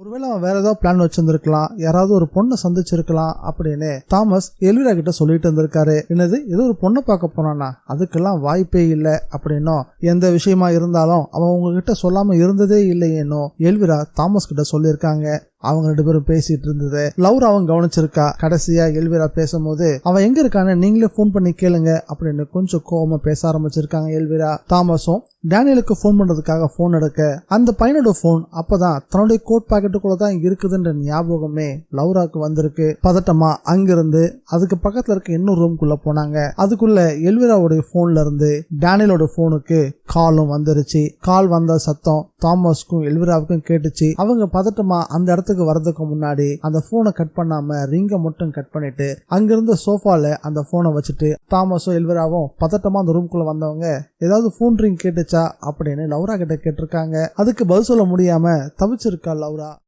ஒருவேளை அவன் வேற ஏதாவது பிளான் வச்சிருந்திருக்கலாம், யாராவது ஒரு பொண்ணை சந்திச்சிருக்கலாம் அப்படின்னு தாமஸ் எல்விரா கிட்ட சொல்லிட்டு இருந்திருக்காரு. என்னது, ஏதோ ஒரு பொண்ணை பார்க்க போனானா? அதுக்கெல்லாம் வாய்ப்பே இல்லை அப்படின்னும், எந்த விஷயமா இருந்தாலும் அவன் உங்ககிட்ட சொல்லாம இருந்ததே இல்லையேனோ எல்விரா தாமஸ் கிட்ட சொல்லியிருக்காங்க. அவங்க 2 பேரும் பேசிட்டு இருந்தது லௌரா அவன் கவனிச்சிருக்கா. கடைசியா எல்விரா பேசும்போது அவன் எங்க இருக்கான்னு நீங்களே போன் பண்ணி கேளுங்க அப்படின்னு கொஞ்சம் கோவமா பேச ஆரம்பிச்சிருக்காங்க எல்விரா. தாமஸும் டேனியலுக்கு போன் பண்றதுக்காக போன் எடுக்க அந்த பையனோட போன் அப்பதான் தன்னுடைய கோட் பாக்கெட்டுக்குள்ளதான் இருக்குதுன்ற ஞாபகமே லௌராக்கு வந்திருக்கு. பதட்டமா அங்கிருந்து அதுக்கு பக்கத்துல இருக்க இன்னொரு ரூம்குள்ள போனாங்க. அதுக்குள்ள எல்விராவுடைய போன்ல இருந்து டேனியலோட போனுக்கு காலும் வந்துருச்சு. கால் வந்த சத்தம் தாமஸ்க்கும் எல்விராவுக்கும் கேட்டுச்சு. அவங்க பதட்டமா அந்த இடத்துக்கு வரதுக்கு முன்னாடி அந்த போனை கட் பண்ணாம ரிங்கை மட்டும் கட் பண்ணிட்டு அங்கிருந்த சோஃபால அந்த போனை வச்சுட்டு தாமஸும் எல்விராவும் பதட்டமா அந்த ரூம்குள்ள வந்தவங்க ஏதாவது போன் ரிங் கேட்டுச்சா அப்படின்னு லௌரா கிட்ட கேட்டிருக்காங்க. அதுக்கு பதில் சொல்ல முடியாம தவிச்சிருக்கா லௌரா.